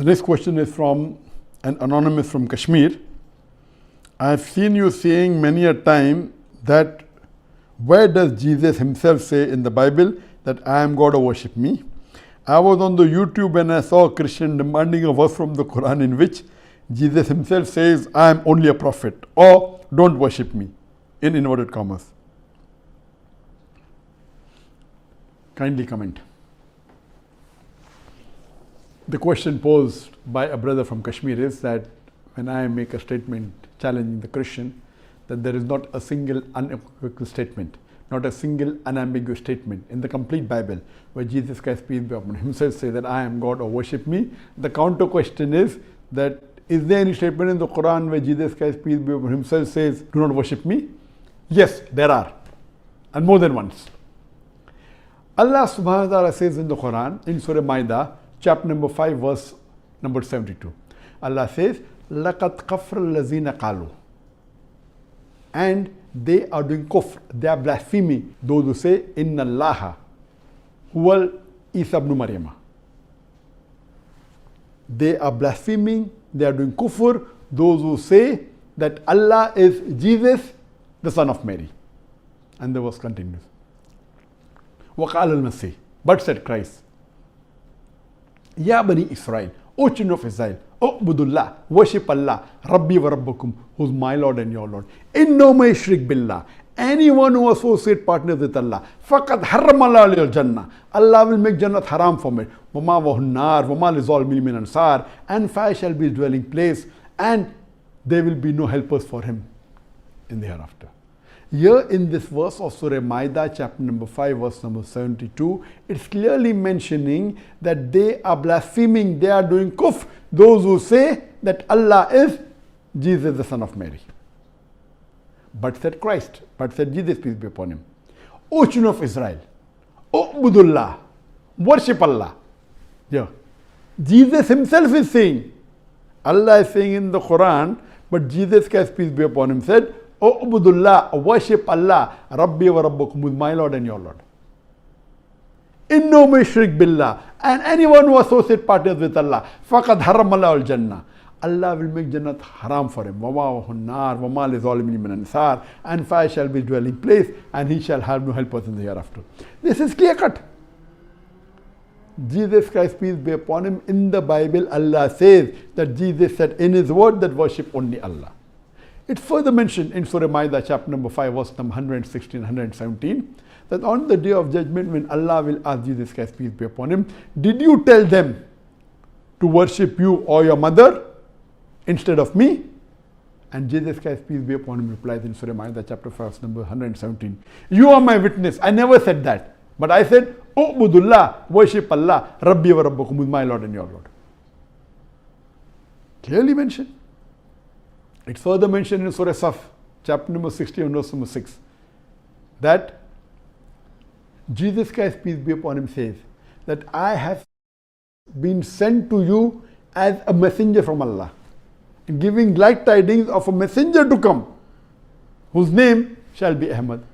The next question is from an anonymous from Kashmir. I have seen you saying many a time that where does Jesus himself say in the Bible that I am God or worship me? I was on the YouTube and I saw a Christian demanding a verse from the Quran in which Jesus himself says I am only a prophet or don't worship me in inverted commas. Kindly comment. The question posed by a brother from Kashmir is that when I make a statement challenging the Christian, that there is not a single unequivocal statement, not a single unambiguous statement in the complete Bible where Jesus Christ, peace be upon him, himself says that I am God or worship me. The counter question is that is there any statement in the Quran where Jesus Christ, peace be upon him, himself says do not worship me? Yes, there are, and more than once. Allah subhanahu wa ta'ala says in the Quran, in Surah Ma'idah, chapter number 5, verse number 72. Allah says, لَقَدْ كَفْرَ الَّذِينَ قَالُوا. And they are doing kufr, they are blaspheming. Those who say, Inna Allah huwal Isa ibn Maryam. They are blaspheming, they are doing kufr. Those who say that Allah is Jesus, the son of Mary. And the verse continues. وَقَالَ الْمَسِيحِ. But said Christ, Ya Bani Israel, O children of Israel, Ubudullah, worship Allah, Rabbi wa Rabbakum, who is my Lord and your Lord. Inno ma yushrik billah. Anyone who associates partners with Allah, faqad harrama Allah al-jannah. Allah will make Jannat haram for me. Wama wa hunnar, wama lizalimin min ansar. And fire shall be his dwelling place, and there will be no helpers for him in the hereafter. Here in this verse of Surah Ma'idah, chapter number 5, verse number 72, it's clearly mentioning that they are blaspheming, they are doing kufr, those who say that Allah is Jesus, the son of Mary. But said Christ, but said Jesus, peace be upon him, O children of Israel, Ubudullah, worship Allah. Yeah. Jesus himself is saying, Allah is saying in the Quran, but Jesus Christ, peace be upon him, said, Ubudullah, worship Allah, Rabbi wa Rabbakum, with my Lord and your Lord. Inno ma yushrik billah. And anyone who associates partners with Allah, faqad harrama Allah al-jannah. Allah will make Jannat haram for him. Wama hunnar, wama lizalimin min ansar. And fire shall be his dwelling place, and he shall have no helpers in the hereafter. This is clear cut. Jesus Christ, peace be upon him, in the Bible, Allah says that Jesus said in his word that worship only Allah. It's further mentioned in Surah Ma'idah, chapter number 5, verse number 116, 117, that on the day of judgment, when Allah will ask Jesus Christ, peace be upon him, did you tell them to worship you or your mother instead of me? And Jesus Christ, peace be upon him, replies in Surah Ma'idah, chapter 5, verse number 117, you are my witness. I never said that. But I said, Ubudullah, worship Allah, Rabbi wa Rabbakum, with my Lord and your Lord. Clearly mentioned. It's further mentioned in Surah Saf, chapter number 60 and verse number 6, that Jesus Christ, peace be upon him, says that I have been sent to you as a messenger from Allah, giving glad tidings of a messenger to come, whose name shall be Ahmad.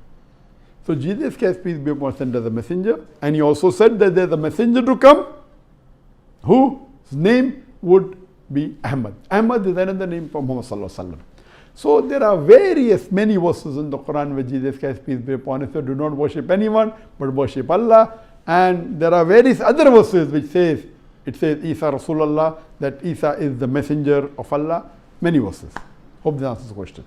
So Jesus Christ, peace be upon him, sent as a messenger, and he also said that there is a messenger to come, whose name would be Ahmad. Ahmad is another name for Muhammad sallallahu alaihi wasallam. So there are many verses in the Quran where Jesus Christ, peace be upon him, said, do not worship anyone but worship Allah. And there are various other verses which says, it says Isa Rasulullah, that Isa is the messenger of Allah. Many verses. Hope this answers the question.